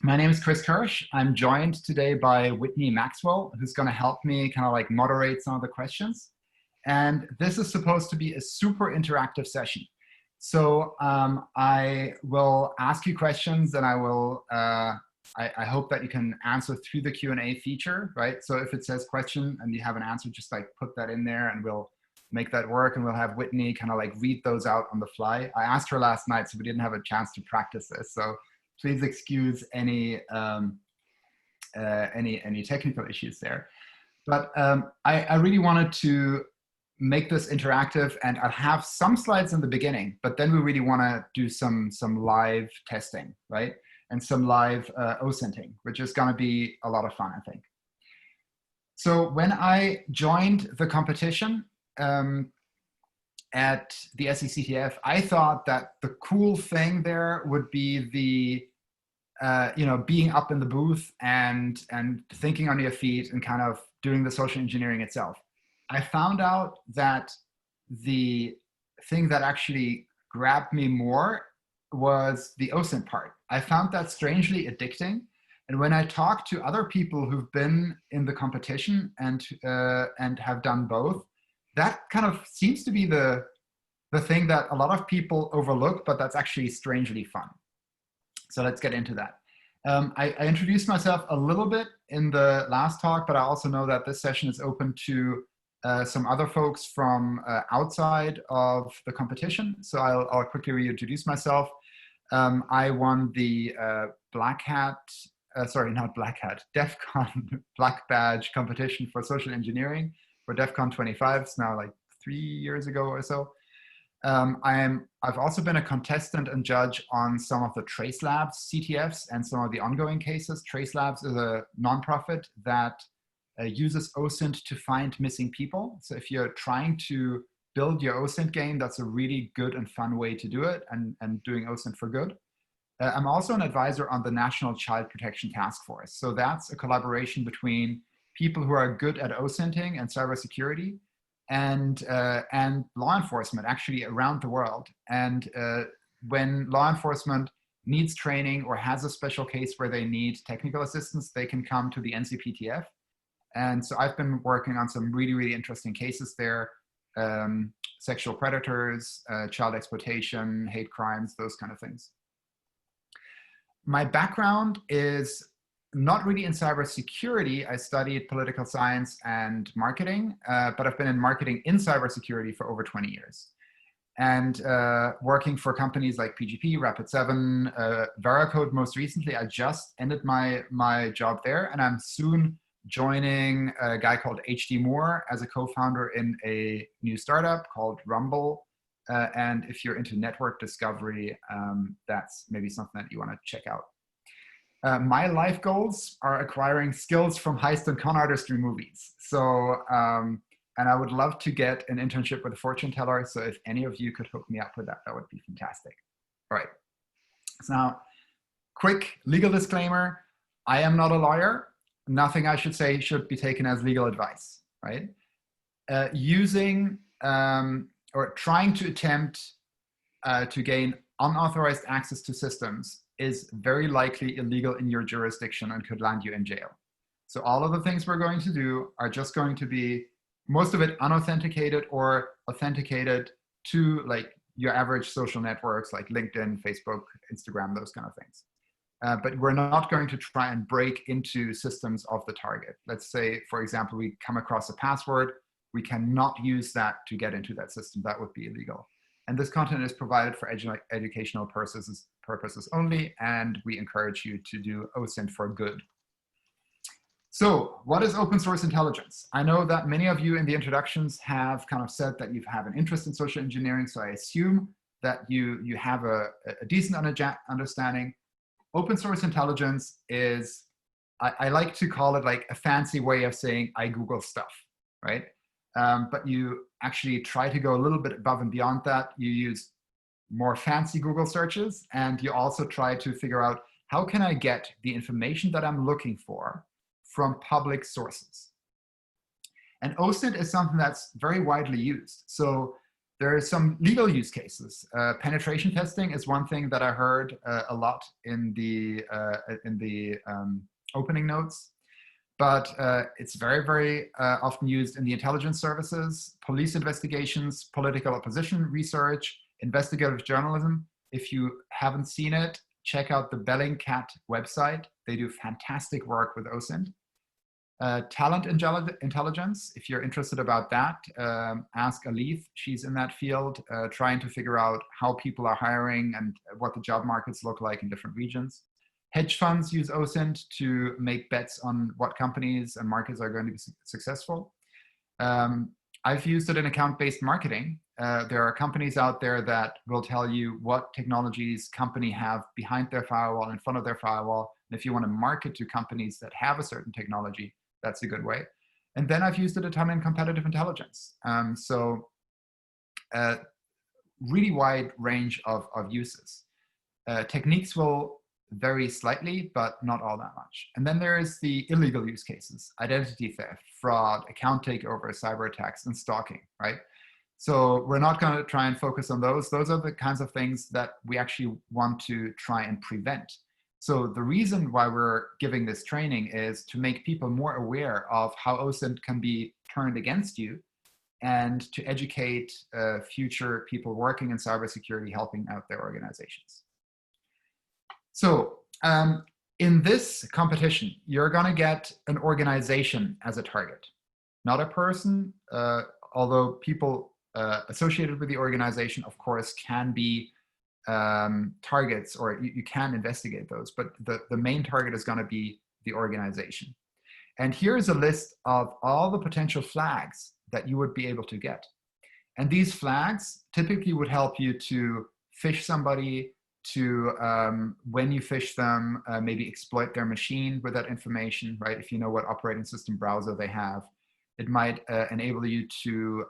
My name is Chris Krisch. I'm joined today by Whitney Maxwell, who's going to help me kind of like moderate some of the questions. And this is supposed to be a super interactive session. So I will ask you questions, and I hope that you can answer through the Q&A feature, right? So if it says question and you have an answer, just like put that in there and we'll make that work, and we'll have Whitney kind of like read those out on the fly. I asked her last night, so we didn't have a chance to practice this. So please excuse any technical issues there. But I really wanted to make this interactive, and I'll have some slides in the beginning, but then we really want to do some live testing, right? And some live OSINTing, which is going to be a lot of fun, I think. So when I joined the competition at the SECTF, I thought that the cool thing there would be the being up in the booth and thinking on your feet and kind of doing the social engineering itself. I found out that the thing that actually grabbed me more was the OSINT part. I found that strangely addicting. And when I talk to other people who've been in the competition and have done both, that kind of seems to be the thing that a lot of people overlook, but that's actually strangely fun. So let's get into that. I introduced myself a little bit in the last talk, but I also know that this session is open to some other folks from outside of the competition. So I'll quickly reintroduce myself. I won the DEF CON Black Badge competition for social engineering for DEF CON 25. It's now like 3 years ago or so. I've also been a contestant and judge on some of the Trace Labs CTFs and some of the ongoing cases. Trace Labs is a nonprofit that uses OSINT to find missing people. So if you're trying to build your OSINT game, that's a really good and fun way to do it, and doing OSINT for good. I'm also an advisor on the National Child Protection Task Force. So that's a collaboration between people who are good at OSINTing and cybersecurity and law enforcement actually around the world. And when law enforcement needs training or has a special case where they need technical assistance, they can come to the NCPTF. And so I've been working on some really, really interesting cases there, sexual predators, child exploitation, hate crimes, those kind of things. My background is not really in cybersecurity. I studied political science and marketing, but I've been in marketing in cybersecurity for over 20 years. And working for companies like PGP, Rapid7, Veracode most recently. I just ended my job there, and I'm soon joining a guy called HD Moore as a co-founder in a new startup called Rumble. And if you're into network discovery, that's maybe something that you want to check out. My life goals are acquiring skills from heist and con artistry movies. So, and I would love to get an internship with a fortune teller. So if any of you could hook me up with that, that would be fantastic. All right. So now, quick legal disclaimer. I am not a lawyer. Nothing I should say should be taken as legal advice, right? Using or trying to attempt to gain unauthorized access to systems is very likely illegal in your jurisdiction and could land you in jail. So all of the things we're going to do are just going to be, most of it unauthenticated or authenticated to like your average social networks like LinkedIn, Facebook, Instagram, those kind of things. But we're not going to try and break into systems of the target. Let's say, for example, we come across a password. We cannot use that to get into that system. That would be illegal. And this content is provided for educational purposes only, and we encourage you to do OSINT for good. So what is open source intelligence? I know that many of you in the introductions have kind of said that you have an interest in social engineering, so I assume that you have a decent understanding. Open source intelligence is, I like to call it like a fancy way of saying I Google stuff, right? But you actually try to go a little bit above and beyond that. You use more fancy Google searches, and you also try to figure out how can I get the information that I'm looking for from public sources. And OSINT is something that's very widely used. So There are some legal use cases. Penetration testing is one thing that I heard a lot in the opening notes, but it's very, very often used in the intelligence services, police investigations, political opposition research, investigative journalism. If you haven't seen it, check out the Bellingcat website. They do fantastic work with OSINT. Talent intelligence, if you're interested about that, ask Alith. She's in that field, trying to figure out how people are hiring and what the job markets look like in different regions. Hedge funds use OSINT to make bets on what companies and markets are going to be successful. I've used it in account-based marketing. There are companies out there that will tell you what technologies company have behind their firewall, in front of their firewall. And if you want to market to companies that have a certain technology, that's a good way. And then I've used it a ton in competitive intelligence. Really wide range of uses. Techniques will vary slightly, but not all that much. And then there is the illegal use cases: identity theft, fraud, account takeover, cyber attacks, and stalking, right? So we're not going to try and focus on those. Those are the kinds of things that we actually want to try and prevent. So the reason why we're giving this training is to make people more aware of how OSINT can be turned against you, and to educate future people working in cybersecurity, helping out their organizations. So in this competition, you're going to get an organization as a target, not a person, although people associated with the organization, of course, can be targets, or you can investigate those, but the main target is going to be the organization. And here's a list of all the potential flags that you would be able to get. And these flags typically would help you to phish somebody, to, when you phish them, maybe exploit their machine with that information, right? If you know what operating system browser they have. It might enable you to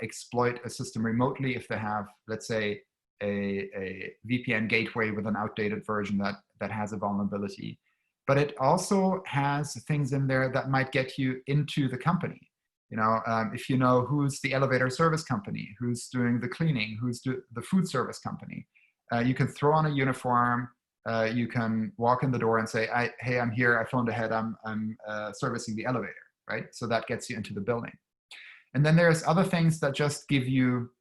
exploit a system remotely if they have, let's say, a VPN gateway with an outdated version that has a vulnerability. But it also has things in there that might get you into the company. You know, if you know who's the elevator service company, who's doing the cleaning, who's the food service company, you can throw on a uniform, you can walk in the door and say, hey, I'm here, I phoned ahead, I'm servicing the elevator, right? So that gets you into the building. And then there's other things that just give you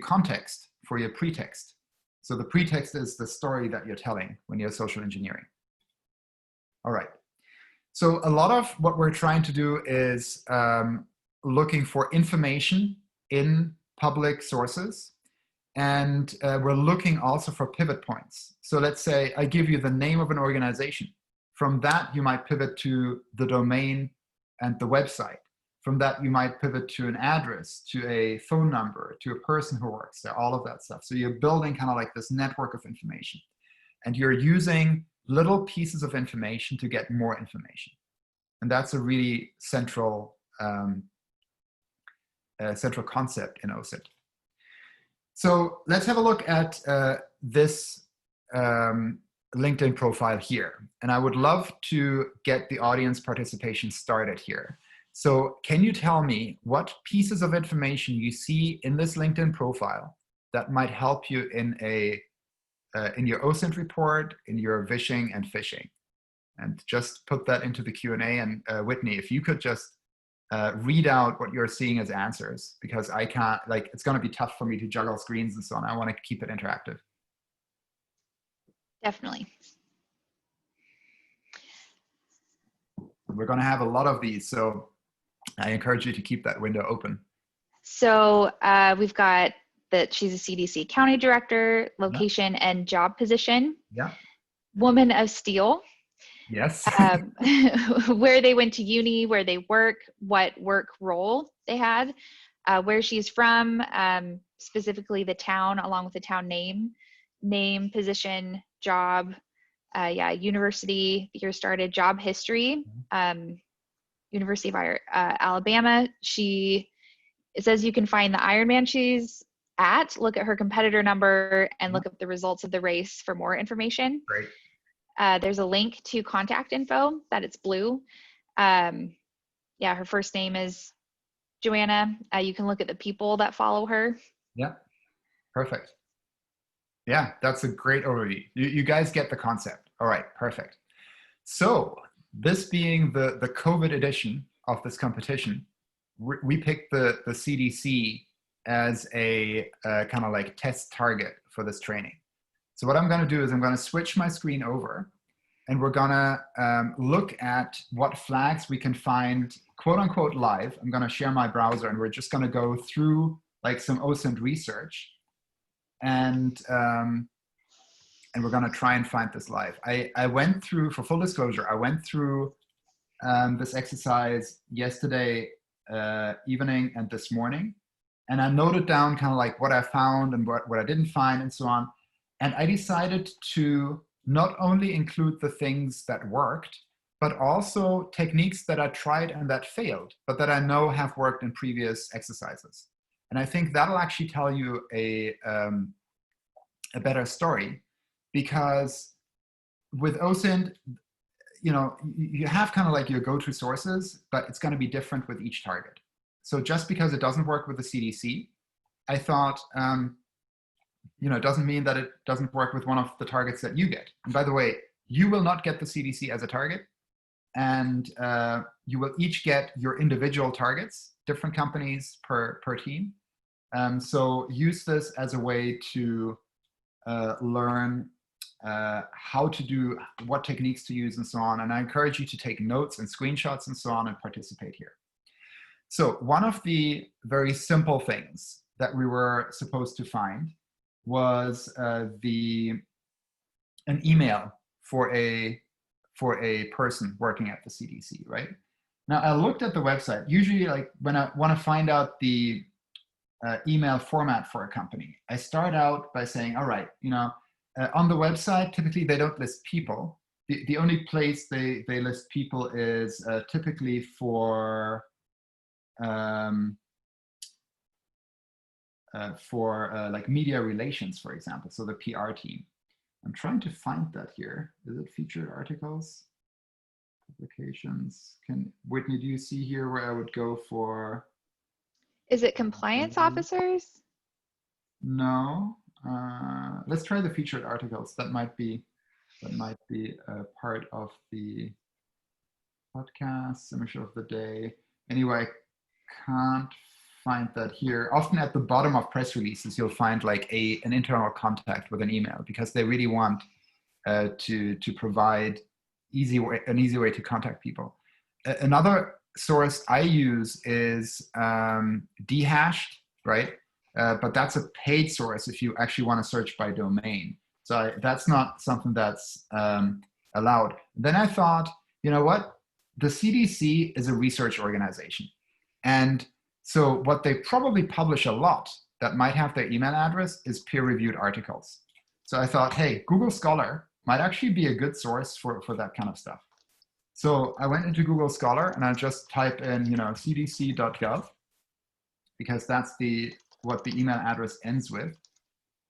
context for your pretext. So the pretext is the story that you're telling when you're social engineering. All right. So a lot of what we're trying to do is looking for information in public sources. And we're looking also for pivot points. So let's say I give you the name of an organization. From that, you might pivot to the domain and the website. From that, you might pivot to an address, to a phone number, to a person who works there, all of that stuff. So you're building kind of like this network of information. And you're using little pieces of information to get more information. And that's a really central, central concept in OSINT. So let's have a look at this LinkedIn profile here. And I would love to get the audience participation started here. So can you tell me what pieces of information you see in this LinkedIn profile that might help you in in your OSINT report, in your vishing and phishing? And just put that into the Q&A. And Whitney, if you could just read out what you're seeing as answers, because I can't, like, it's going to be tough for me to juggle screens and so on. I want to keep it interactive. Definitely. We're going to have a lot of these, so I encourage you to keep that window open. So we've got that she's a CDC county director, location and job position. Yeah. Woman of Steel. Yes. Where they went to uni, where they work, what work role they had, where she's from, specifically the town, along with the town name, position, job, university, the year started, job history, University of Alabama. It says you can find the Ironman she's at, look at her competitor number, and look up the results of the race for more information. Great. There's a link to contact info that it's blue. Her first name is Joanna. You can look at the people that follow her. Yeah, perfect. Yeah, that's a great overview. You guys get the concept. All right, perfect. So this being the COVID edition of this competition, we picked the CDC as a kind of like test target for this training. So what I'm going to do is I'm going to switch my screen over, and we're going to look at what flags we can find, quote unquote, live. I'm going to share my browser, and we're just going to go through like some OSINT research, and we're going to try and find this live. I went through, for full disclosure, I went through this exercise yesterday evening and this morning, and I noted down kind of like what I found and what I didn't find and so on. And I decided to not only include the things that worked, but also techniques that I tried and that failed, but that I know have worked in previous exercises. And I think that'll actually tell you a better story, because with OSINT, you know, you have kind of like your go-to sources, but it's going to be different with each target. So just because it doesn't work with the CDC, I thought, you know, it doesn't mean that it doesn't work with one of the targets that you get. And by the way, you will not get the CDC as a target, and you will each get your individual targets, different companies per team. So use this as a way to learn how to do, what techniques to use and so on. And I encourage you to take notes and screenshots and so on and participate here. So one of the very simple things that we were supposed to find was an email for a person working at the CDC, right? Now I looked at the website. Usually, like when I want to find out the email format for a company, I start out by saying, all right, you know, on the website, typically they don't list people. The only place they list people is typically for like media relations, for example, so the PR team. I'm trying to find that here. Is it featured articles, publications? Whitney, do you see here where I would go for? Is it compliance officers? No. Let's try the featured articles. That might be a part of the podcast, submission of the day. Anyway, I can't find that here. Often at the bottom of press releases, you'll find like an internal contact with an email, because they really want to provide an easy way to contact people. Another source I use is Dehashed, right? But that's a paid source if you actually want to search by domain. So that's not something that's allowed. Then I thought, you know what? The CDC is a research organization. And so what they probably publish a lot that might have their email address is peer-reviewed articles. So I thought, hey, Google Scholar might actually be a good source for that kind of stuff. So I went into Google Scholar and I just type in, you know, cdc.gov, because that's what the email address ends with.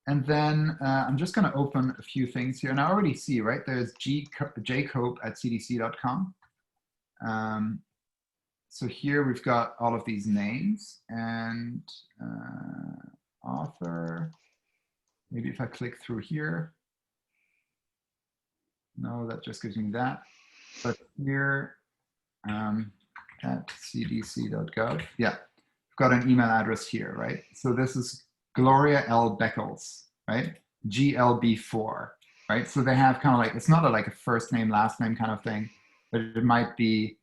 And then I'm just going to open a few things here. And I already see, right, there's jcope@cdc.com. So here we've got all of these names and author. Maybe if I click through here. No, that just gives me that. But here at cdc.gov, yeah, I've got an email address here, right? So this is Gloria L. Beckles, right? GLB4, right? So they have kind of like, it's not like a first name, last name kind of thing, but it might be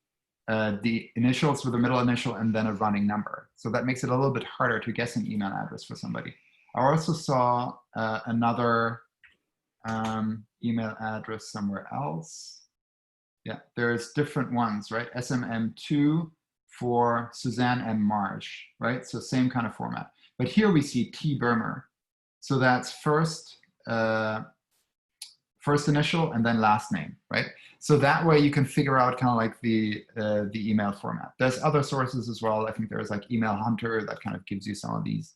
the initials with a middle initial and then a running number. So that makes it a little bit harder to guess an email address for somebody. I also saw another email address somewhere else. Yeah, there's different ones, right? SMM2 for Suzanne M. Marsh, right? So same kind of format. But here we see T. Burmer. So that's first initial and then last name, right? So that way you can figure out kind of like the email format. There's other sources as well. I think there's like Email Hunter that kind of gives you some of these.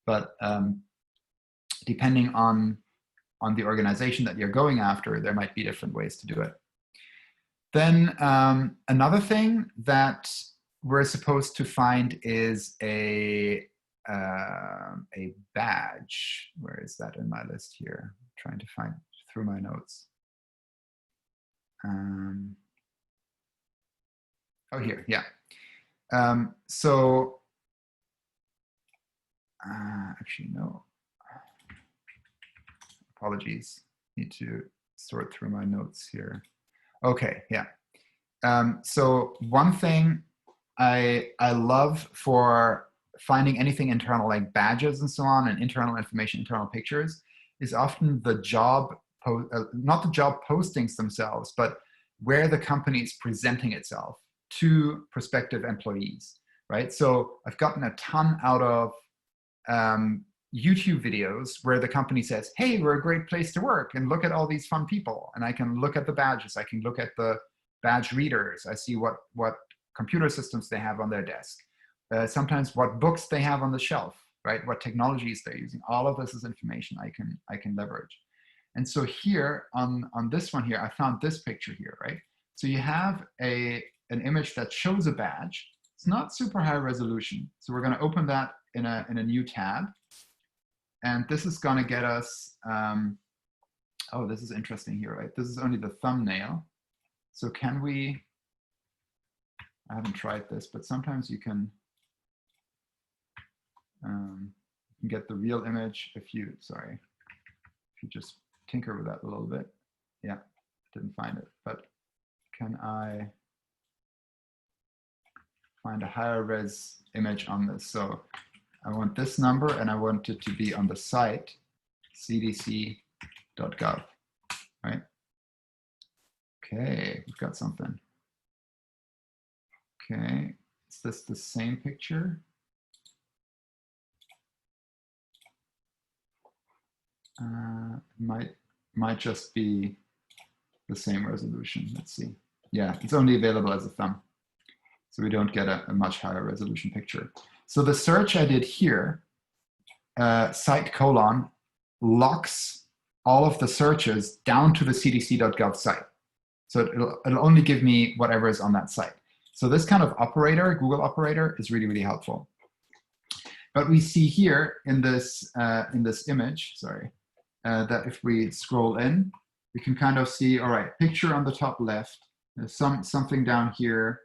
But depending on the organization that you're going after, there might be different ways to do it. Then another thing that we're supposed to find is a badge. Where is that in my list here? I'm trying to find through my notes. Oh, here, yeah. Actually, no. Apologies. Need to sort through my notes here. Okay, yeah. So one thing I love for finding anything internal, like badges and so on, and internal information, internal pictures, is often the job, not the job postings themselves, but where the company is presenting itself to prospective employees, right? So I've gotten a ton out of YouTube videos where the company says, hey, we're a great place to work, and look at all these fun people. And I can look at the badges, I can look at the badge readers, I see what computer systems they have on their desk, sometimes what books they have on the shelf, right? What technologies they're using. All of this is information I can leverage. And so here on this one here, I found this picture here, right? So you have an image that shows a badge. It's not super high resolution. So we're going to open that in a new tab. And this is going to get us, oh, this is interesting here, right? This is only the thumbnail. So can we, I haven't tried this, but sometimes you can get the real image if you, sorry, if you just tinker with that a little bit. Yeah, didn't find it, but can I find a higher res image on this? So I want this number and I want it to be on the site, cdc.gov, right? Okay, we've got something. Okay, is this the same picture? Might just be the same resolution. Let's see. Yeah, it's only available as a thumb, so we don't get a much higher resolution picture. So the search I did here, site : locks all of the searches down to the cdc.gov site. So it'll only give me whatever is on that site. So this kind of operator, Google operator, is really, really helpful. But we see here in this image, sorry, that if we scroll in, we can kind of see, all right, picture on the top left, something down here,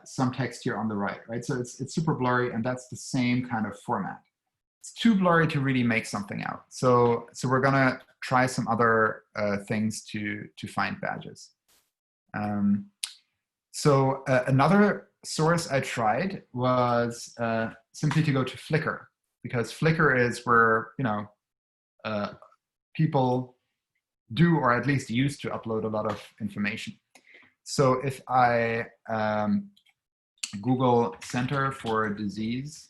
some text here on the right, right? So it's super blurry, and that's the same kind of format. It's too blurry to really make something out. So we're gonna try some other things to find badges. Another source I tried was simply to go to Flickr, because Flickr is where, you know, people do, or at least used to, upload a lot of information. So if I Google Center for Disease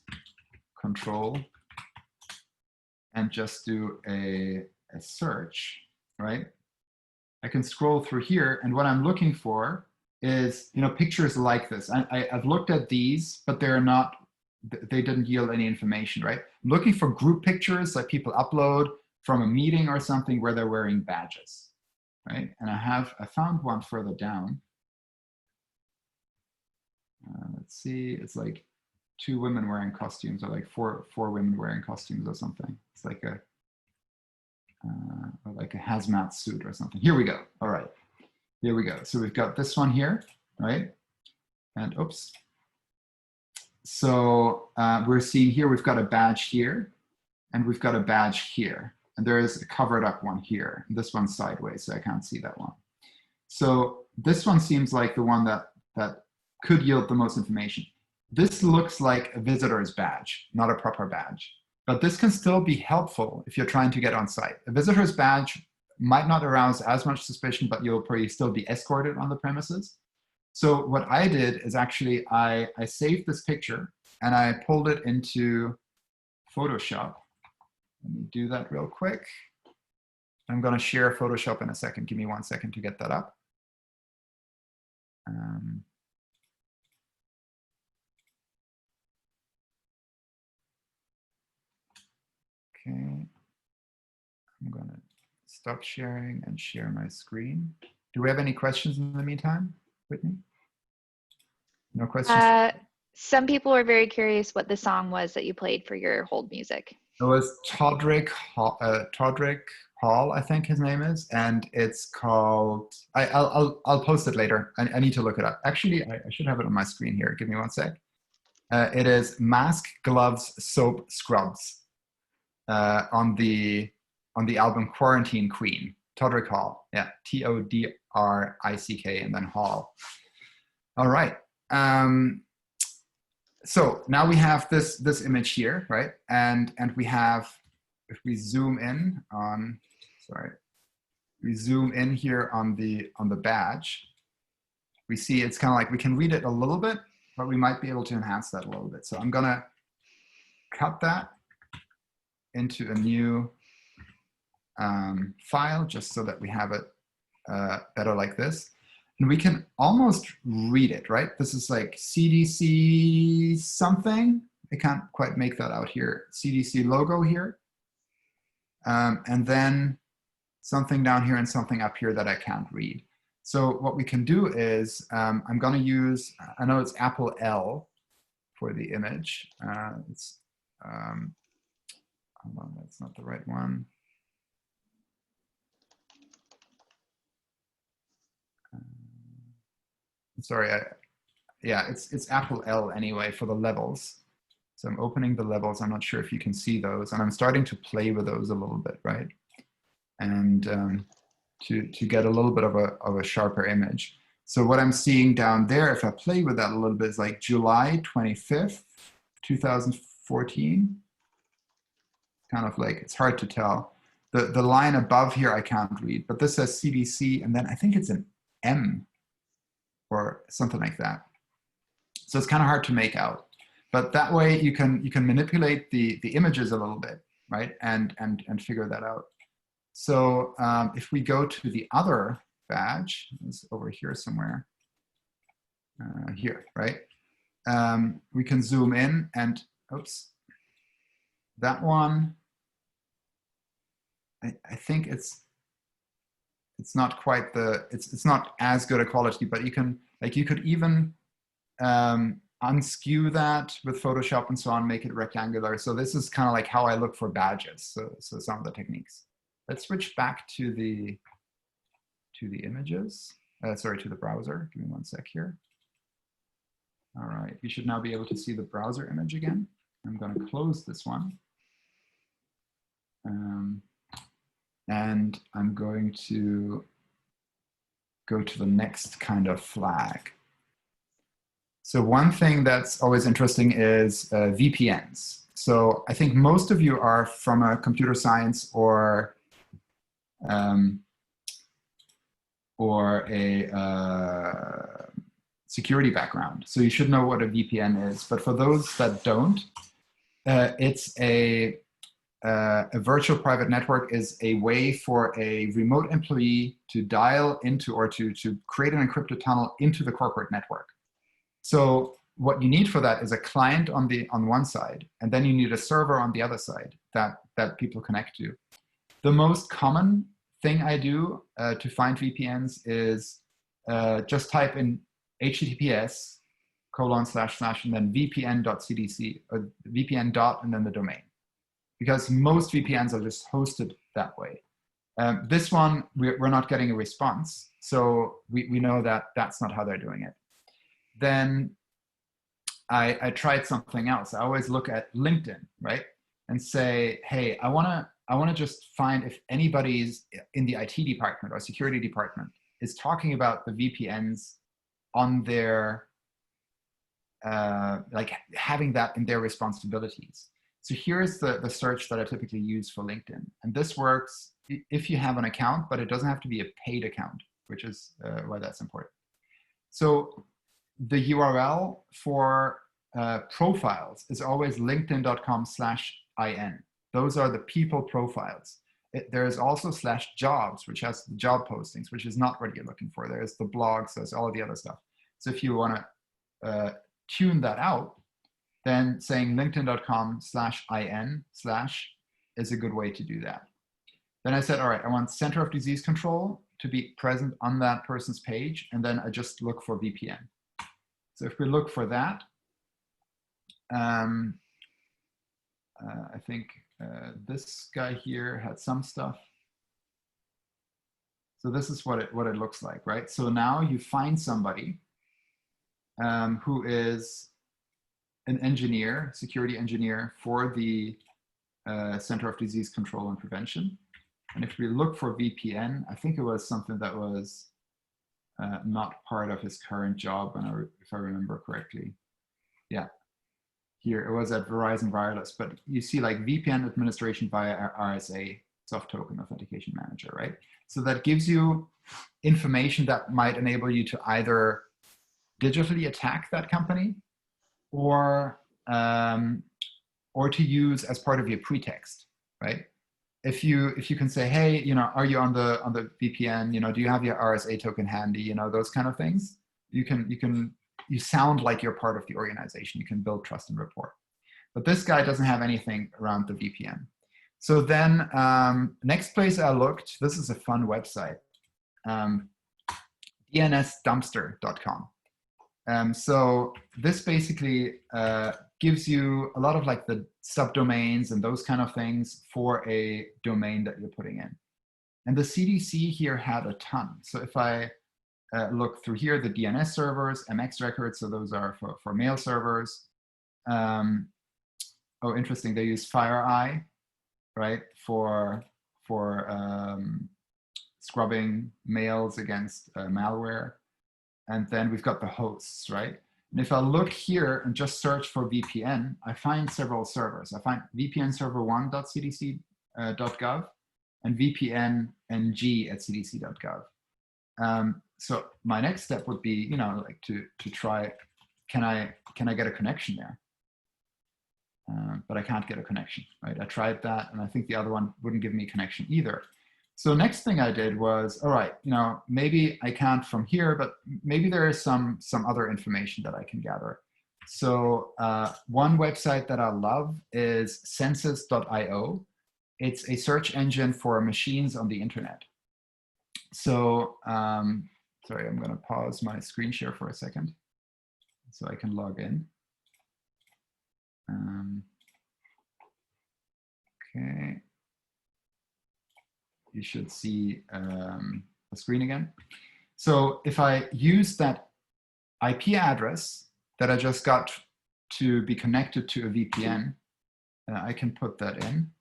Control and just do a search, right? I can scroll through here, and what I'm looking for is, you know, pictures like this. I've looked at these, but they didn't yield any information, right? I'm looking for group pictures that people upload from a meeting or something where they're wearing badges, right? And I found one further down. Let's see, it's like 2 women wearing costumes, or like four women wearing costumes or something. It's like a hazmat suit or something. Here we go. All right, here we go. So we've got this one here, right? And oops. So we're seeing here, we've got a badge here, and we've got a badge here. And there is a covered up one here. This one's sideways, so I can't see that one. So this one seems like the one that could yield the most information. This looks like a visitor's badge, not a proper badge. But this can still be helpful if you're trying to get on site. A visitor's badge might not arouse as much suspicion, but you'll probably still be escorted on the premises. So what I did is actually I saved this picture and I pulled it into Photoshop. Let me do that real quick. I'm going to share Photoshop in a second. Give me 1 second to get that up. Okay, I'm going to stop sharing and share my screen. Do we have any questions in the meantime, Whitney? No questions? Some people were very curious what the song was that you played for your hold music. It was Todrick Hall, I think his name is, and it's called. I'll post it later. I need to look it up. Actually, I should have it on my screen here. Give me one sec. It is Mask, Gloves, Soap, Scrubs on the album Quarantine Queen. Todrick Hall. Yeah, Todrick and then Hall. All right. So now we have this image here, right? And we have, if we zoom in on, we zoom in here on the badge, we see it's kind of like we can read it a little bit, but we might be able to enhance that a little bit. So I'm gonna cut that into a new file just so that we have it better like this. And we can almost read it, right? This is like CDC something. I can't quite make that out here. CDC logo here. And then something down here and something up here that I can't read. So what we can do is, I'm gonna use, I know it's Apple L for the image. Hold on, that's not the right one. Sorry, yeah, it's Apple L anyway for the levels. So I'm opening the levels. I'm not sure if you can see those, and I'm starting to play with those a little bit, right? And to get a little bit of a sharper image. So what I'm seeing down there, if I play with that a little bit, is like July 25th, 2014. Kind of like, it's hard to tell. The line above here I can't read, but this says CDC, and then I think it's an M or something like that. So it's kind of hard to make out. But that way you can manipulate the images a little bit, right? And figure that out. So if we go to the other badge, it's over here somewhere, here, right? We can zoom in and, oops, that one, I think it's not quite it's not as good a quality, but you can, like, you could even unskew that with Photoshop and so on, make it rectangular. So this is kind of like how I look for badges. So some of the techniques. Let's switch back to the images. Sorry, to the browser. Give me one sec here. All right, you should now be able to see the browser image again. I'm going to close this one. And I'm going to go to the next kind of flag. So one thing that's always interesting is VPNs. So I think most of you are from a computer science or a security background. So you should know what a VPN is. But for those that don't, it's a virtual private network is a way for a remote employee to dial into or to create an encrypted tunnel into the corporate network. So what you need for that is a client on one side, and then you need a server on the other side that people connect to. The most common thing I do to find VPNs is just type in https:// and then vpn.cdc, or vpn dot and then the domain. Because most VPNs are just hosted that way. This one, we're not getting a response. So we know that that's not how they're doing it. Then I tried something else. I always look at LinkedIn, right? And say, hey, I wanna just find if anybody's in the IT department or security department is talking about the VPNs on their, like having that in their responsibilities. So here's the search that I typically use for LinkedIn. And this works if you have an account, but it doesn't have to be a paid account, which is why that's important. So the URL for profiles is always linkedin.com/in. Those are the people profiles. There is also /jobs, which has the job postings, which is not what you're looking for. There's the blogs, there's all of the other stuff. So if you want to tune that out, then saying linkedin.com/in/ is a good way to do that. Then I said, all right, I want Center of Disease Control to be present on that person's page, and then I just look for VPN. So if we look for that, I think this guy here had some stuff. So this is what it looks like, right? So now you find somebody who is an engineer, security engineer for the Center of Disease Control and Prevention. And if we look for VPN, I think it was something that was not part of his current job, if I remember correctly. Yeah, here it was at Verizon Wireless, but you see like VPN administration via RSA, Soft Token Authentication Manager, right? So that gives you information that might enable you to either digitally attack that company or to use as part of your pretext, right? If you can say, hey, you know, are you on the VPN? You know, do you have your RSA token handy? You know, those kind of things. You sound like you're part of the organization. You can build trust and rapport. But this guy doesn't have anything around the VPN. So then next place I looked, this is a fun website, dnsdumpster.com. So this basically gives you a lot of like the subdomains and those kind of things for a domain that you're putting in. And the CDC here had a ton. So if I look through here, the DNS servers, MX records, so those are for mail servers. Oh, interesting, they use FireEye, right, for scrubbing mails against malware. And then we've got the hosts, right? And if I look here and just search for VPN, I find several servers. I find VPN server1.cdc.gov and VPN ng at cdc.gov. So my next step would be, you know, like to try, can I get a connection there? But I can't get a connection, right? I tried that, and I think the other one wouldn't give me a connection either. So next thing I did was, all right, you know, maybe I can't from here, but maybe there is some other information that I can gather. So one website that I love is census.io. It's a search engine for machines on the internet. So, sorry, I'm gonna pause my screen share for a second so I can log in. Okay. You should see the screen again. So if I use that IP address that I just got to be connected to a VPN, I can put that in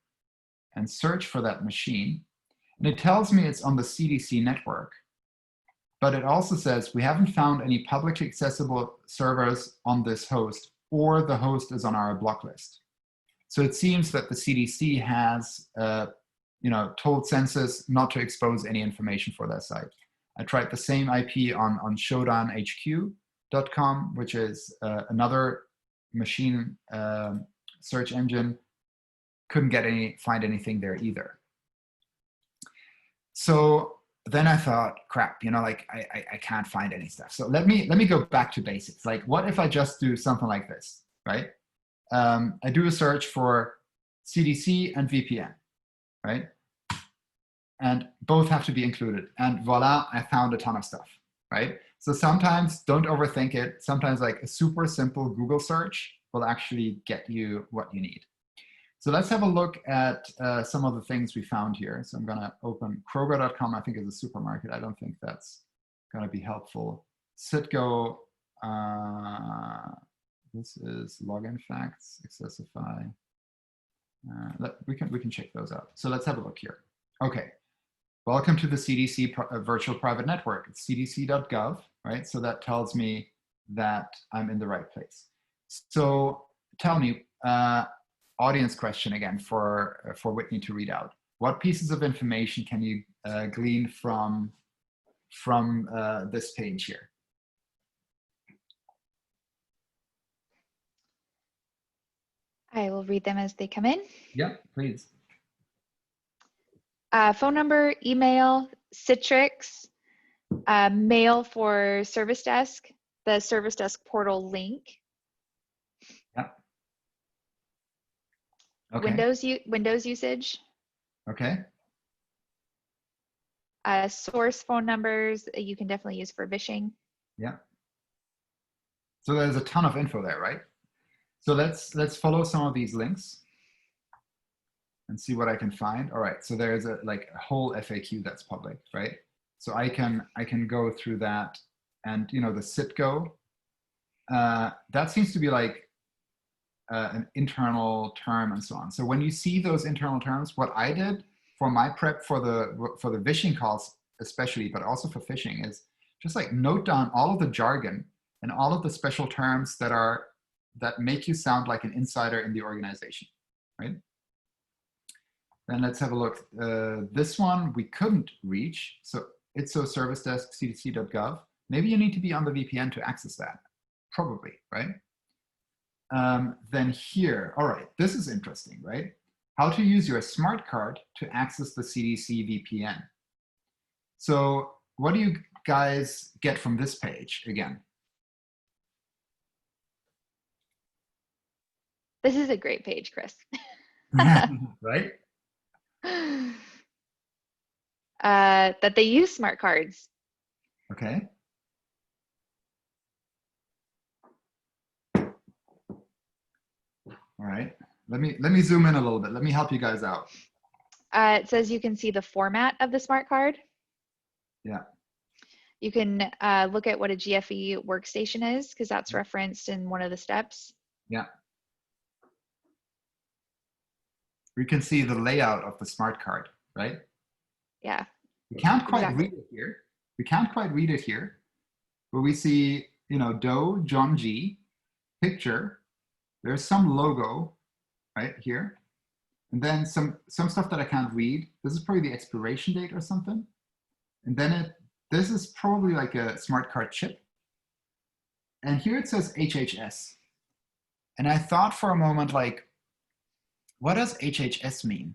and search for that machine. And it tells me it's on the CDC network. But it also says we haven't found any publicly accessible servers on this host, or the host is on our block list. So it seems that the CDC has you know, told Census not to expose any information for their site. I tried the same IP on shodanhq.com, which is another machine search engine. Couldn't find anything there either. So then I thought, crap, you know, like I can't find any stuff. So let me go back to basics. Like, what if I just do something like this, right? I do a search for CDC and VPN, right? And both have to be included. And voila, I found a ton of stuff, right? So sometimes don't overthink it. Sometimes like a super simple Google search will actually get you what you need. So let's have a look at some of the things we found here. So I'm gonna open Kroger.com, I think is a supermarket. I don't think that's gonna be helpful. Citgo, this is login facts, Accessify. We can check those out. So let's have a look here. Okay, welcome to the CDC virtual private network. It's cdc.gov, right? So that tells me that I'm in the right place. So tell me, audience question again for Whitney to read out. What pieces of information can you glean from this page here? I will read them as they come in. Yeah, please. Phone number, email, Citrix, mail for service desk, the service desk portal link. Yeah. Okay. Windows usage. Okay. Source phone numbers you can definitely use for vishing. Yeah. So there's a ton of info there, right? So let's follow some of these links and see what I can find. All right, so there's a whole FAQ that's public, right? So I can go through that, and the Citgo, that seems to be like an internal term and so on. So when you see those internal terms, what I did for my prep for the phishing calls especially, but also for phishing, is just like note down all of the jargon and all of the special terms that make you sound like an insider in the organization, right? Then let's have a look. This one we couldn't reach. So ITSO service desk cdc.gov. Maybe you need to be on the VPN to access that. Probably, right? Then here, all right, this is interesting, right? How to use your smart card to access the CDC VPN. So what do you guys get from this page again? This is a great page, Chris. Right? That they use smart cards. Okay. All right. Let me zoom in a little bit. Let me help you guys out. It says you can see the format of the smart card. Yeah. You can look at what a GFE workstation is, because that's referenced in one of the steps. Yeah. We can see the layout of the smart card, right? Yeah. We can't quite read it here. We can't quite read it here, but we see, Doe, John G, picture. There's some logo right here, and then some stuff that I can't read. This is probably the expiration date or something. And then this is probably like a smart card chip. And here it says HHS. And I thought for a moment, like, what does HHS mean?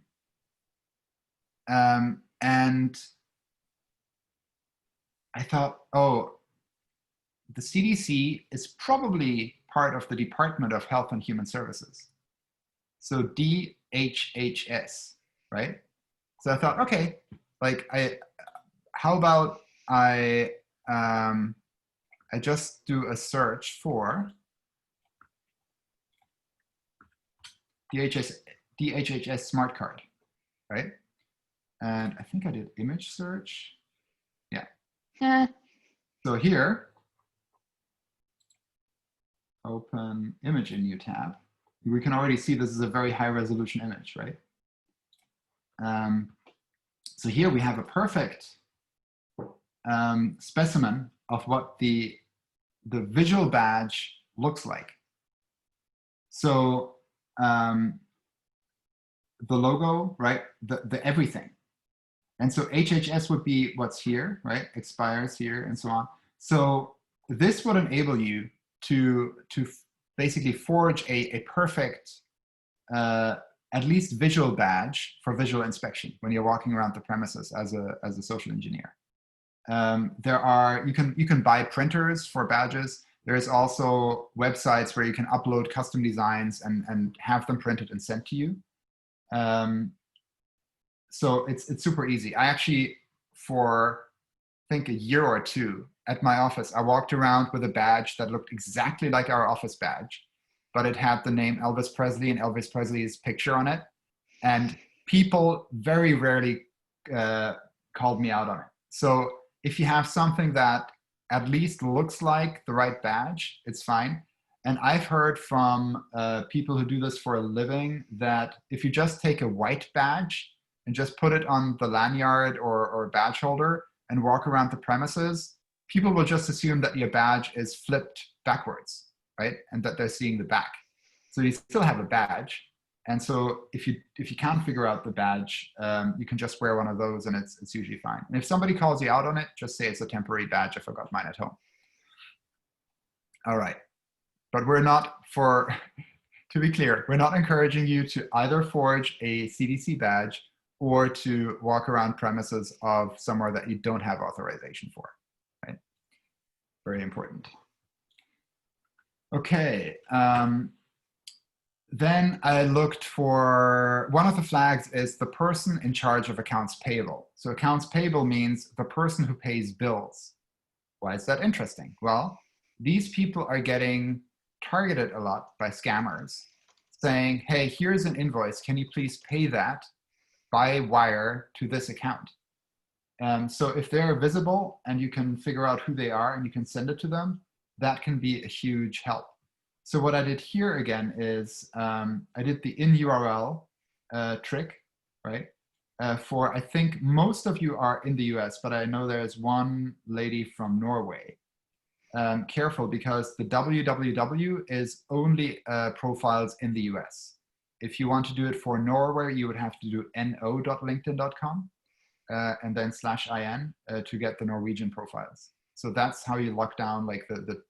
And I thought, oh, the CDC is probably part of the Department of Health and Human Services. So DHHS, right? So I thought, okay, like how about I just do a search for DHHS smart card, right? And I think I did image search. Yeah. So here, open image in new tab. We can already see this is a very high resolution image, right? So here we have a perfect specimen of what the visual badge looks like. So the logo, right? The everything. And so HHS would be what's here, right? Expires here and so on. So this would enable you to basically forge a perfect, at least visual badge for visual inspection when you're walking around the premises as a social engineer. You can buy printers for badges. There's also websites where you can upload custom designs and have them printed and sent to you. So it's super easy. I actually, for I think a year or two at my office, I walked around with a badge that looked exactly like our office badge, but it had the name Elvis Presley and Elvis Presley's picture on it. And people very rarely called me out on it. So if you have something that at least looks like the right badge, it's fine. And I've heard from people who do this for a living that if you just take a white badge and just put it on the lanyard or badge holder and walk around the premises, people will just assume that your badge is flipped backwards, right? And that they're seeing the back. So you still have a badge. And so if you can't figure out the badge, you can just wear one of those and it's usually fine. And if somebody calls you out on it, just say it's a temporary badge. I forgot mine at home. All right. But we're not, to be clear, we're not encouraging you to either forge a CDC badge or to walk around premises of somewhere that you don't have authorization for, right? Very important. Okay. Then I looked for, one of the flags is the person in charge of accounts payable. So accounts payable means the person who pays bills. Why is that interesting? Well, these people are getting targeted a lot by scammers saying, hey, here's an invoice. Can you please pay that by wire to this account? So if they're visible and you can figure out who they are and you can send it to them, that can be a huge help. So what I did here again is I did the in URL trick, right? For, I think most of you are in the US, but I know there's one lady from Norway. Careful, because the www is only profiles in the US. If you want to do it for Norway, you would have to do no.linkedin.com and then /in to get the Norwegian profiles. So that's how you lock down like the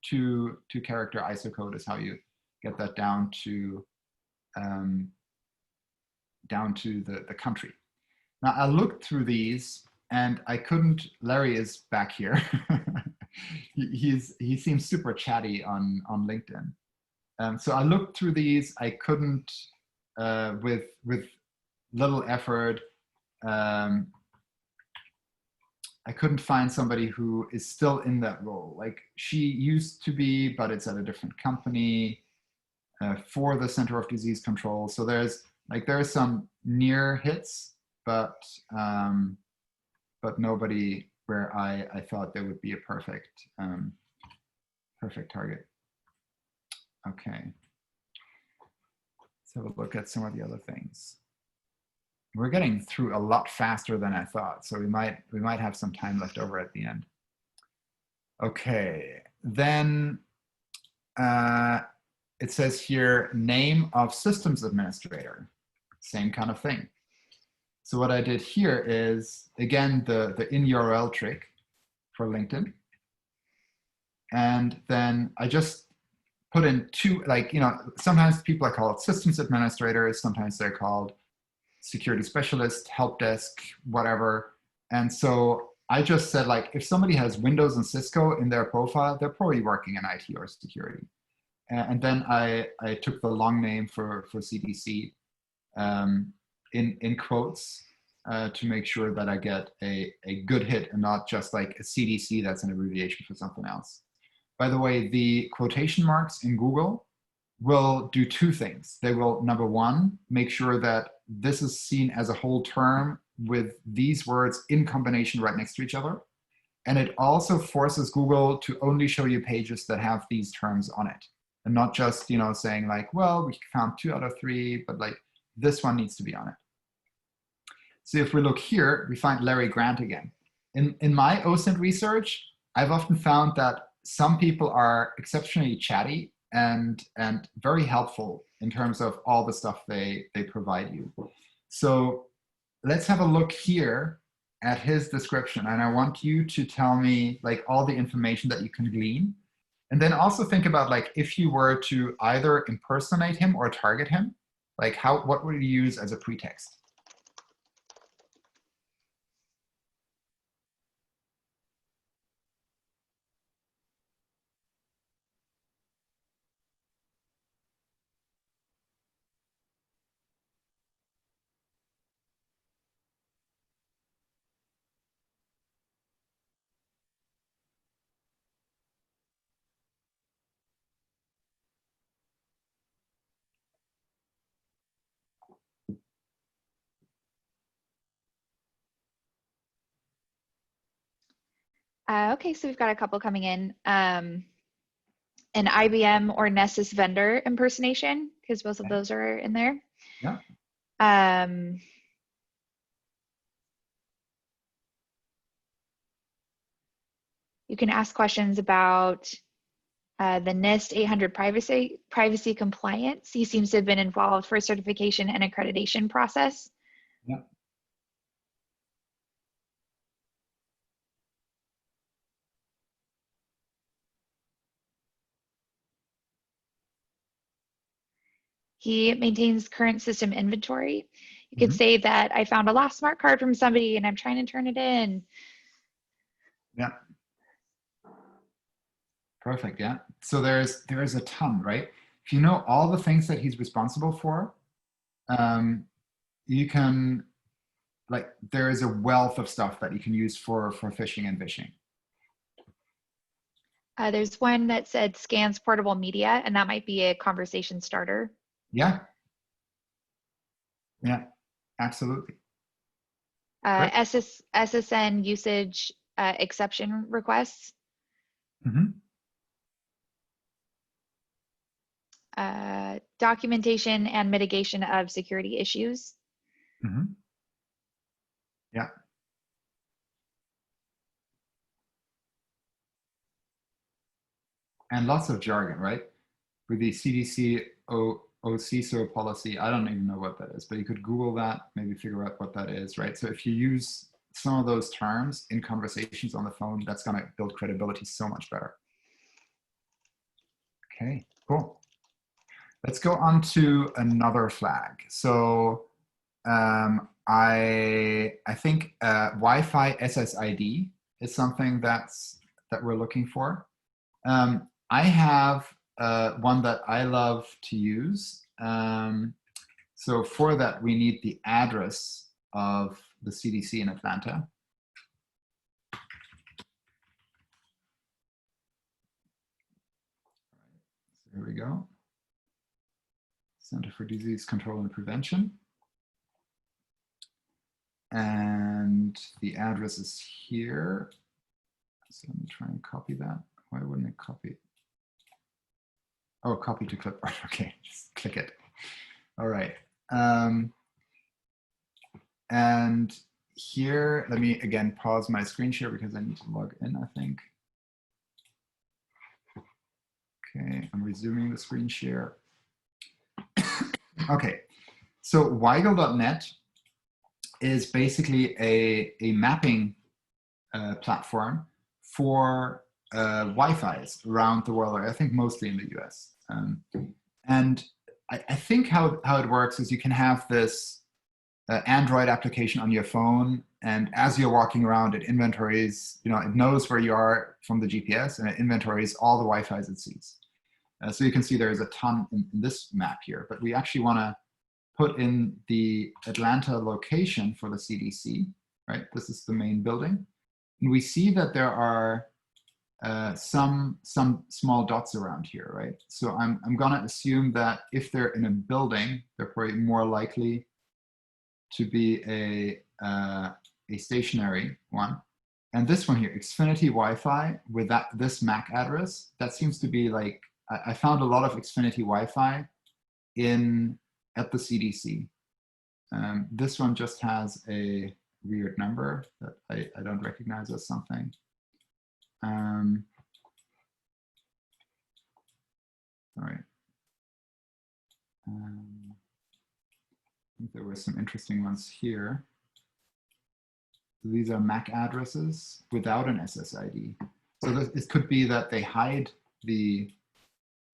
two character ISO code is how you get that down to the country. Now I looked through these and I couldn't. Larry is back here. he seems super chatty on LinkedIn. So I looked through these. I couldn't with little effort. I couldn't find somebody who is still in that role. Like she used to be, but it's at a different company for the Center of Disease Control. So there's some near hits, but nobody where I thought there would be a perfect target. Okay, let's have a look at some of the other things. We're getting through a lot faster than I thought, so we might have some time left over at the end. Okay, then it says here, name of systems administrator, same kind of thing. So what I did here is, again, the in URL trick for LinkedIn. And then I just put in two, like, sometimes people are called systems administrators, sometimes they're called security specialist, help desk, whatever. And so I just said, like, if somebody has Windows and Cisco in their profile, they're probably working in IT or security. And then I took the long name for CDC in quotes to make sure that I get a good hit and not just like a CDC that's an abbreviation for something else. By the way, the quotation marks in Google will do two things. They will, number one, make sure that this is seen as a whole term with these words in combination right next to each other. And it also forces Google to only show you pages that have these terms on it. And not just, saying like, well, we found 2 out of 3, but like this one needs to be on it. So if we look here, we find Larry Grant again. In my OSINT research, I've often found that some people are exceptionally chatty and very helpful in terms of all the stuff they provide you. So let's have a look here at his description. And I want you to tell me like all the information that you can glean. And then also think about like, if you were to either impersonate him or target him, like what would you use as a pretext? Okay, so we've got a couple coming in. An IBM or Nessus vendor impersonation, because both of those are in there. Yeah. You can ask questions about the NIST 800 privacy compliance. He seems to have been involved for certification and accreditation process. Yeah. He maintains current system inventory. You could say that I found a lost smart card from somebody and I'm trying to turn it in. Yeah. Perfect. Yeah. So there's a ton, right? If you know all the things that he's responsible for, you can, like, there is a wealth of stuff that you can use for phishing and vishing. There's one that said scans portable media, and that might be a conversation starter. Yeah. Yeah, absolutely. SSN usage exception requests. Mm-hmm. Documentation and mitigation of security issues. Mm-hmm. Yeah. And lots of jargon, right? With the CDC OCISO policy, I don't even know what that is, but you could Google that, maybe figure out what that is, right? So if you use some of those terms in conversations on the phone, that's going to build credibility so much better. Okay, cool. Let's go on to another flag. So I think Wi-Fi SSID is something that we're looking for. I have one that I love to use. So for that, we need the address of the CDC in Atlanta. So here we go. Center for Disease Control and Prevention. And the address is here. So let me try and copy that. Why wouldn't it copy? Oh, copy to clipboard. Okay, just click it. All right. And here, let me again pause my screen share because I need to log in, I think. Okay, I'm resuming the screen share. Okay, so Weigel.net is basically a mapping platform for Wi-Fi's around the world, I think mostly in the US. And I think how it works is you can have this Android application on your phone, and as you're walking around, it inventories, it knows where you are from the GPS, and it inventories all the Wi-Fi's it sees. So you can see there's a ton in this map here, but we actually want to put in the Atlanta location for the CDC, right? This is the main building. And we see that there are some small dots around here, right? So I'm gonna assume that if they're in a building, they're probably more likely to be a stationary one. And this one here, Xfinity Wi-Fi with this MAC address, that seems to be like, I found a lot of Xfinity Wi-Fi at the CDC. This one just has a weird number that I don't recognize as something. All right. I think there were some interesting ones here. So these are MAC addresses without an SSID. So it could be that they hide the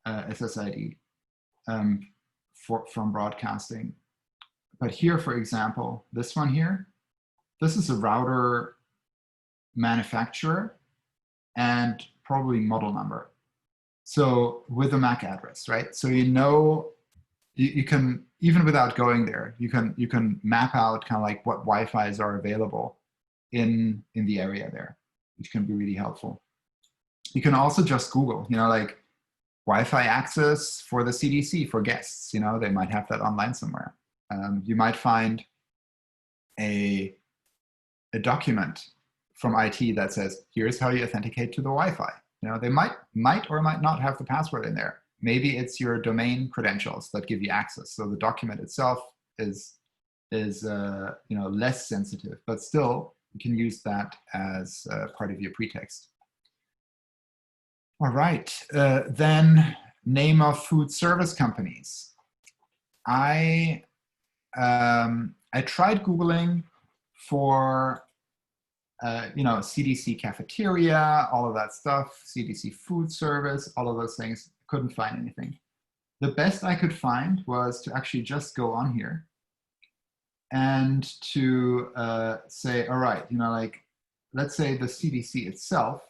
SSID from broadcasting. But here, for example, this one here, this is a router manufacturer and probably model number. So with a MAC address, right? So you can, even without going there, you can map out kind of like what Wi-Fi's are available in the area there, which can be really helpful. You can also just Google, like Wi-Fi access for the CDC for guests. They might have that online somewhere. You might find a document from IT that says, here's how you authenticate to the Wi-Fi. They might or might not have the password in there. Maybe it's your domain credentials that give you access. So the document itself is less sensitive, but still you can use that as part of your pretext. All right, then name of food service companies. I tried Googling for CDC cafeteria, all of that stuff, CDC food service, all of those things. Couldn't find anything. The best I could find was to actually just go on here and to say, all right, let's say the CDC itself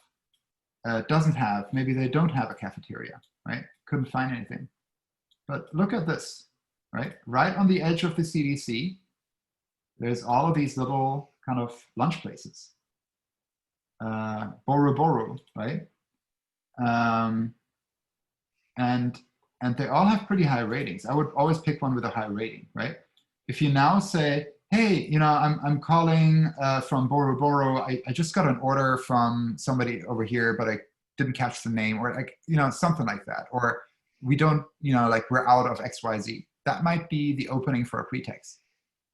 doesn't have, maybe they don't have a cafeteria, right? Couldn't find anything. But look at this, right? Right on the edge of the CDC, there's all of these little kind of lunch places. Boro Boro, right? and they all have pretty high ratings. I would always pick one with a high rating, right? If you now say, hey, I'm calling from Boro Boro. I just got an order from somebody over here, but I didn't catch the name, or like, something like that. Or we don't, like we're out of XYZ. That might be the opening for a pretext,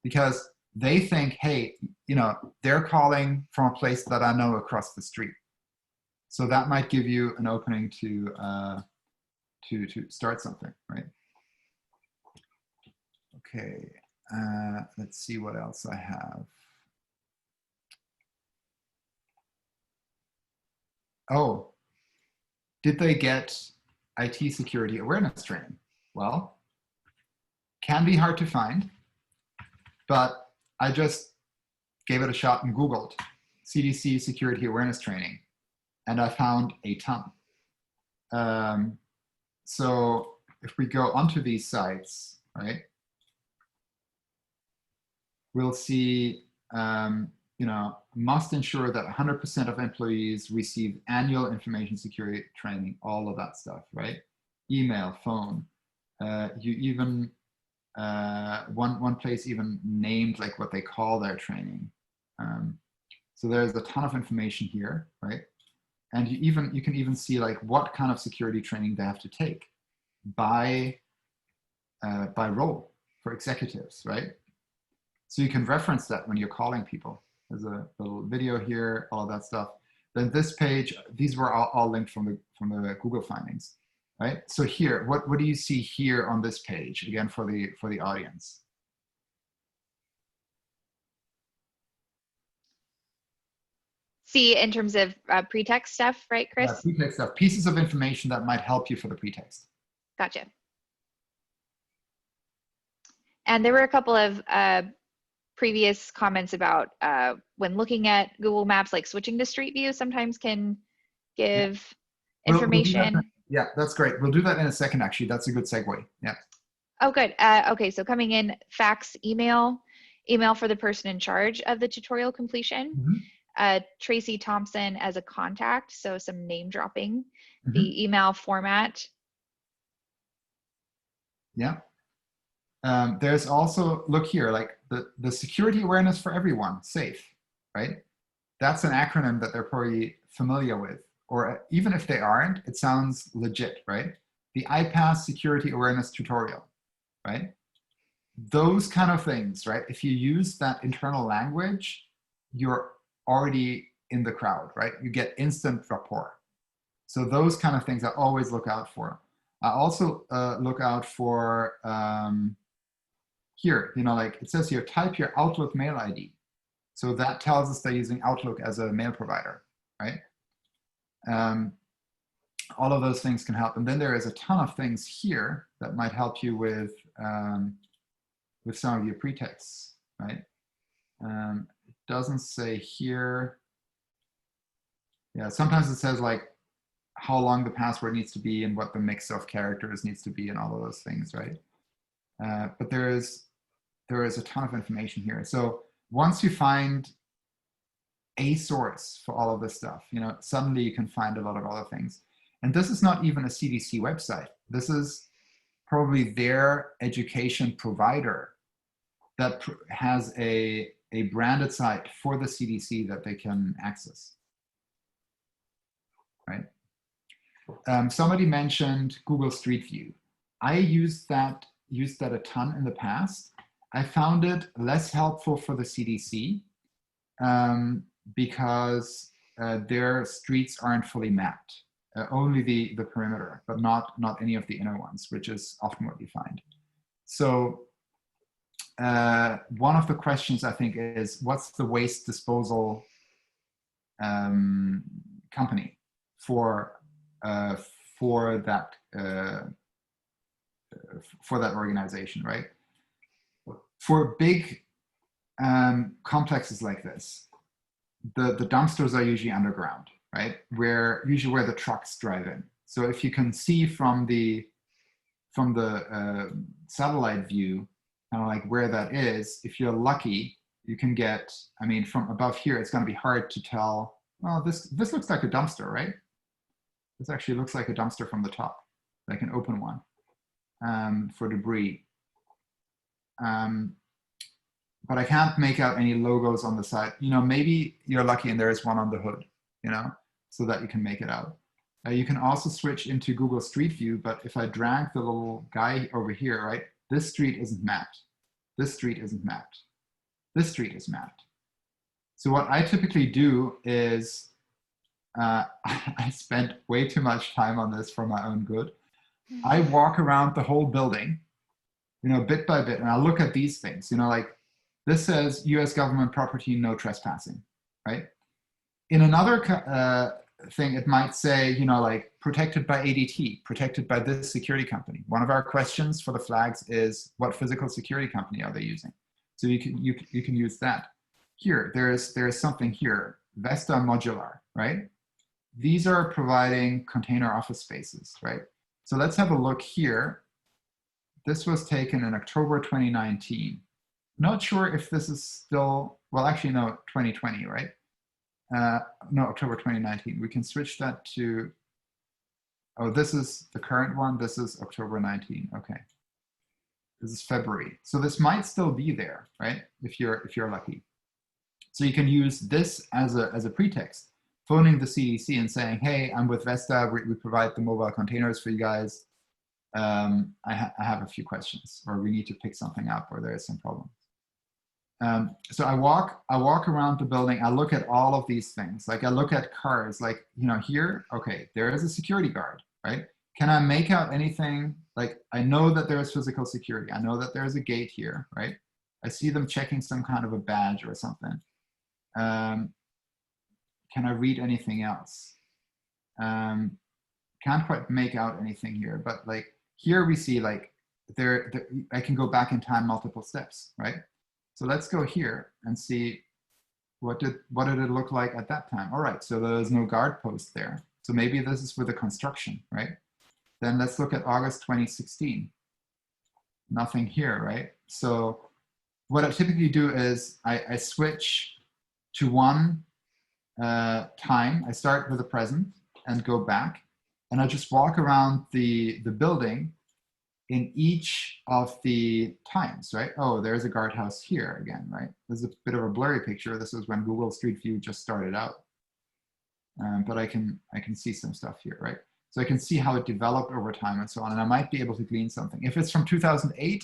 because they think, hey, they're calling from a place that I know across the street. So that might give you an opening to start something, right? Okay, let's see what else I have. Oh, did they get IT security awareness training? Well, can be hard to find, but I just gave it a shot and Googled CDC security awareness training, and I found a ton. So if we go onto these sites, right, we'll see, must ensure that 100% of employees receive annual information security training, all of that stuff, right? Email, phone. You even, one place even named like what they call their training. So there's a ton of information here, right? And you can even see like what kind of security training they have to take by role for executives, right? So you can reference that when you're calling people. There's a little video here, all of that stuff. Then this page, these were all linked from the Google findings, right? So here, what do you see here on this page again for the audience? See, in terms of pretext stuff, right, Chris? Yeah, pretext stuff, pieces of information that might help you for the pretext. Gotcha. And there were a couple of previous comments about when looking at Google Maps, like switching to Street View sometimes can give information. We'll yeah, that's great. We'll do that in a second, actually. That's a good segue. Yeah. Oh, good. Okay, so coming in, fax, email for the person in charge of the tutorial completion. Mm-hmm. Tracy Thompson as a contact, so some name dropping. Mm-hmm. The email format. Yeah. There's also, look here, like the security awareness for everyone, SAFE, right? That's an acronym that they're probably familiar with, or even if they aren't, it sounds legit, right? The iPass security awareness tutorial, right? Those kind of things, right? If you use that internal language, you're already in the crowd, right? You get instant rapport. So those kind of things I always look out for. I also look out for, here, like it says here, type your Outlook mail ID. So that tells us they're using Outlook as a mail provider, right? All of those things can help. And then there is a ton of things here that might help you with some of your pretexts, right? It doesn't say here. Yeah, sometimes it says like how long the password needs to be and what the mix of characters needs to be and all of those things, right? But there is a ton of information here. So once you find a source for all of this stuff, suddenly you can find a lot of other things. And this is not even a CDC website. This is probably their education provider that has a branded site for the CDC that they can access, right? Somebody mentioned Google Street View. I used that a ton in the past. I found it less helpful for the CDC because their streets aren't fully mapped. Only the perimeter, but not any of the inner ones, which is often what you find. So one of the questions I think is, what's the waste disposal company for that organization, right? For big complexes like this, the dumpsters are usually underground, right? Usually where the trucks drive in. So if you can see from the satellite view, kind of like where that is, if you're lucky, you can get, from above here, it's going to be hard to tell, well, this looks like a dumpster, right? This actually looks like a dumpster from the top, like an open one, for debris. But I can't make out any logos on the side. You know, maybe you're lucky and there is one on the hood, you know, so that you can make it out. You can also switch into Google Street View, but if I drag the little guy over here, right, this street isn't mapped. This street isn't mapped. This street is mapped. So what I typically do is, I spent way too much time on this for my own good. I walk around the whole building, you know, bit by bit, and I look at these things, you know, like this says US government property, no trespassing, right? In another thing, it might say, you know, like protected by ADT, protected by this security company. One of our questions for the flags is what physical security company are they using? So you can use that. Here, there is something here, Vesta Modular, right? These are providing container office spaces, right? So let's have a look here. This was taken in October 2019. Not sure if this is still, well, actually, no, 2020, right? No, October 2019. We can switch that to, oh, this is the current one. This is October 19, okay. This is February. So this might still be there, right? If you're lucky. So you can use this as a pretext, phoning the CDC and saying, hey, I'm with Vesta, we provide the mobile containers for you guys. I have a few questions, or we need to pick something up, or there is some problem. So I walk around the building, I look at all of these things. Like I look at cars, like, you know, here, okay, there is a security guard, right? Can I make out anything? Like, I know that there is physical security. I know that there is a gate here, right? I see them checking some kind of a badge or something. Can I read anything else? Can't quite make out anything here, but like here we see like I can go back in time multiple steps, right? So let's go here and see what did it look like at that time. All right, so there's no guard post there. So maybe this is for the construction, right? Then let's look at August 2016. Nothing here, right? So what I typically do is I switch to one time. I start with the present and go back, and I just walk around the building in each of the times, right? Oh, there's a guardhouse here again, right? This is a bit of a blurry picture. This is when Google Street View just started out. But I can see some stuff here, right? So I can see how it developed over time and so on, and I might be able to glean something. If it's from 2008,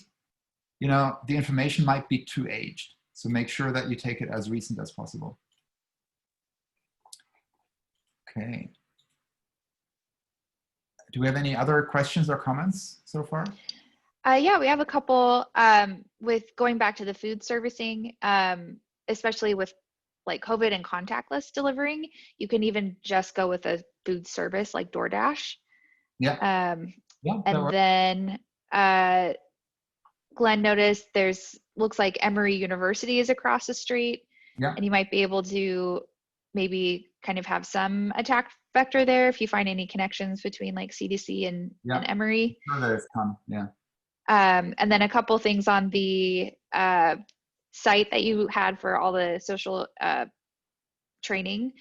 you know, the information might be too aged. So make sure that you take it as recent as possible. Okay. Do we have any other questions or comments so far? Yeah, we have a couple with going back to the food servicing, especially with like COVID and contactless delivering. You can even just go with a food service like DoorDash. Yeah. Yeah, and then Glenn noticed looks like Emory University is across the street. Yeah. And you might be able to maybe kind of have some attack vector there if you find any connections between like CDC and Emory. Sure, there's some, yeah. And then a couple things on the site that you had for all the social training.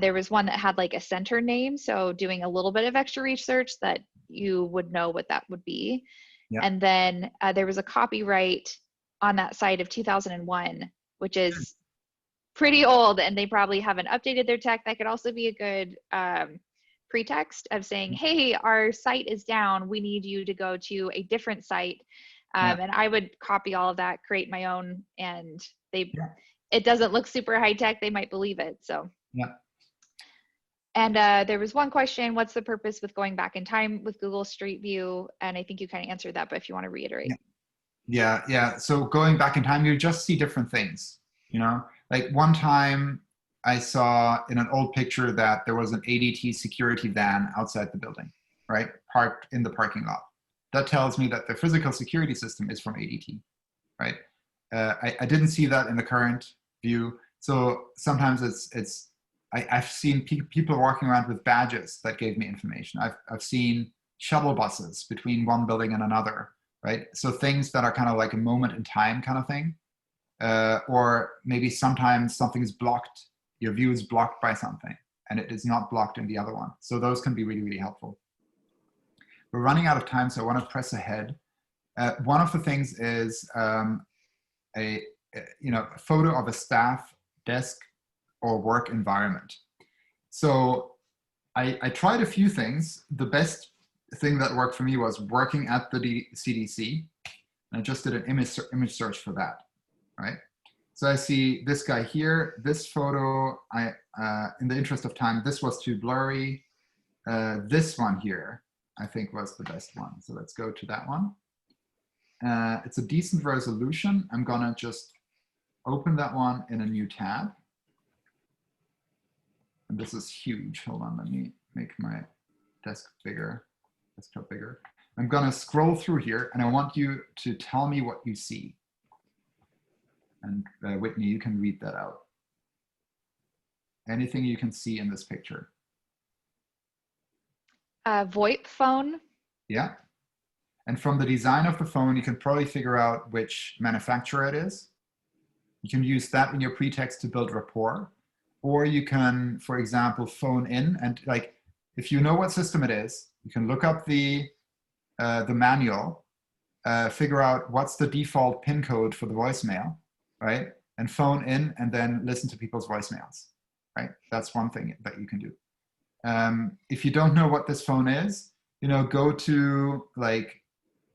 There was one that had like a center name, so doing a little bit of extra research that you would know what that would be. Yeah. And then there was a copyright on that site of 2001, which is pretty old, and they probably haven't updated their tech. That could also be a good pretext of saying, hey, our site is down, we need you to go to a different site. And I would copy all of that, create my own, and it doesn't look super high tech, they might believe it. So and there was one question, what's the purpose with going back in time with Google Street View? And I think you kind of answered that, but if you want to reiterate. Yeah. So going back in time, you just see different things, you know? Like one time I saw in an old picture that there was an ADT security van outside the building, right? Parked in the parking lot. That tells me that the physical security system is from ADT, right? I didn't see that in the current view. So sometimes I've seen people walking around with badges that gave me information. I've seen shuttle buses between one building and another, right? So things that are kind of like a moment in time kind of thing. Or maybe sometimes something is blocked, your view is blocked by something. and it is not blocked in the other one. So those can be really, really helpful. We're running out of time, so I want to press ahead. One of the things is a photo of a staff desk or work environment. So I tried a few things. The best thing that worked for me was working at the CDC. And I just did an image search for that, right? So I see this guy here, this photo, in the interest of time, this was too blurry. This one here, I think was the best one. So let's go to that one. It's a decent resolution. I'm gonna just open that one in a new tab. And this is huge. Hold on, let me make my desktop bigger. I'm gonna scroll through here and I want you to tell me what you see. And Whitney, you can read that out. Anything you can see in this picture. VoIP phone. Yeah. And from the design of the phone, you can probably figure out which manufacturer it is. You can use that in your pretext to build rapport. Or you can, for example, phone in and like, if you know what system it is, you can look up the manual, figure out what's the default PIN code for the voicemail, right? And phone in and then listen to people's voicemails, right? That's one thing that you can do. If you don't know what this phone is, go to like,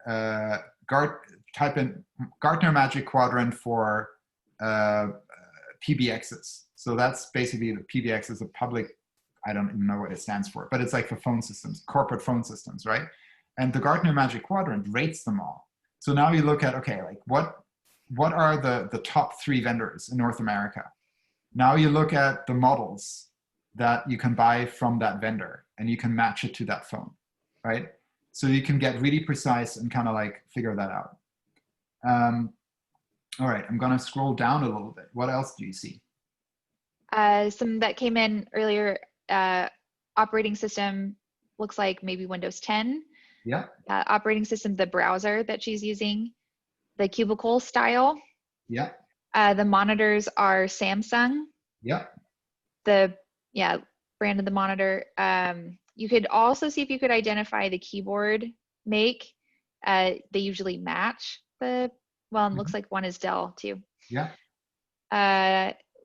type in Gartner Magic Quadrant for PBXs. So that's basically the PBX is a public, I don't even know what it stands for, but it's like for phone systems, corporate phone systems, right? And the Gartner Magic Quadrant rates them all. So now you look at, okay, like what are the top 3 vendors in North America? Now you look at the models that you can buy from that vendor and you can match it to that phone, right? So you can get really precise and kind of like figure that out. All right, I'm gonna scroll down a little bit. What else do you see? Some that came in earlier, operating system looks like maybe Windows 10. Yeah. Operating system, the browser that she's using, the cubicle style. Yeah. The monitors are Samsung. Yeah. The brand of the monitor. You could also see if you could identify the keyboard make. They usually match the, well, and looks like one is Dell too. Yeah.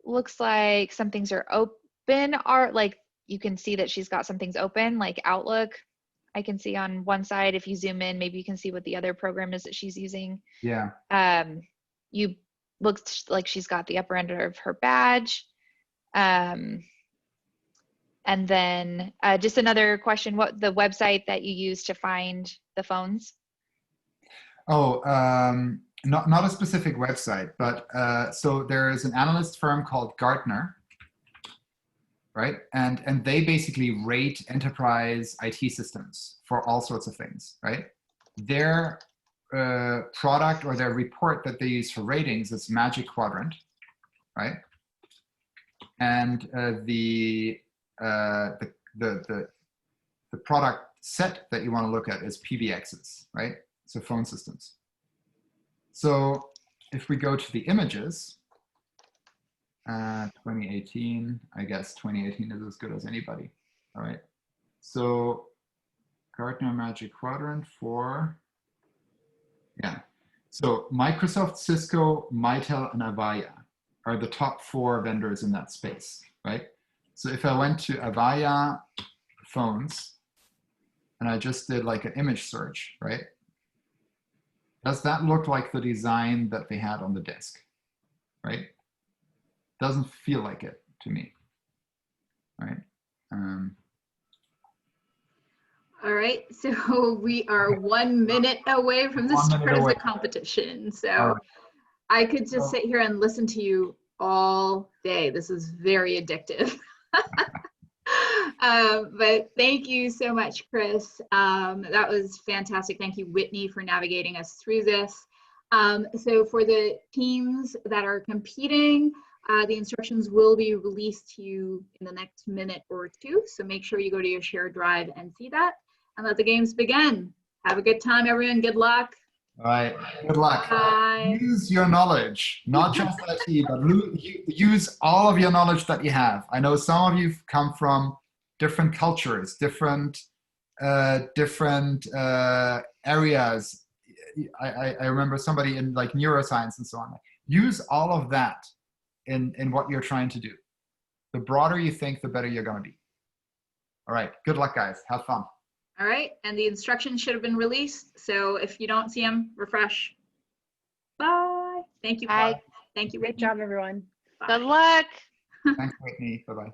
Looks like some things are open, are like, you can see that she's got some things open, like Outlook. I can see on one side, if you zoom in, maybe you can see what the other program is that she's using. Yeah. You looks like she's got the upper end of her badge. And then just another question, what the website that you use to find the phones? Oh, not a specific website, but so there is an analyst firm called Gartner, right? And they basically rate enterprise IT systems for all sorts of things, right? Their product or their report that they use for ratings is Magic Quadrant, right? And the product set that you want to look at is PBXs, right? So phone systems. So if we go to the images, 2018, I guess 2018 is as good as anybody. All right. So Gartner Magic Quadrant for, yeah. So Microsoft, Cisco, Mitel, and Avaya are the top 4 vendors in that space, right? So if I went to Avaya phones and I just did like an image search, right? Does that look like the design that they had on the disk, right? Doesn't feel like it to me, right? All right, so we are 1 minute away from the start of the competition. So right. I could just sit here and listen to you all day. This is very addictive. But thank you so much, Chris. That was fantastic. Thank you, Whitney, for navigating us through this. So for the teams that are competing, the instructions will be released to you in the next minute or 2. So make sure you go to your shared drive and see that, and let the games begin. Have a good time, everyone. Good luck. All right. Good luck. Bye. Use your knowledge, not just IT, but use all of your knowledge that you have. I know some of you come from different cultures, different areas. I remember somebody in like neuroscience and so on. Use all of that in what you're trying to do. The broader you think, the better you're going to be. All right. Good luck, guys. Have fun. All right, and the instructions should have been released. So if you don't see them, refresh. Bye. Thank you. Bye. Thank you. Great Whitney. job, everyone. Bye. Good luck. Thanks, Whitney. Bye-bye.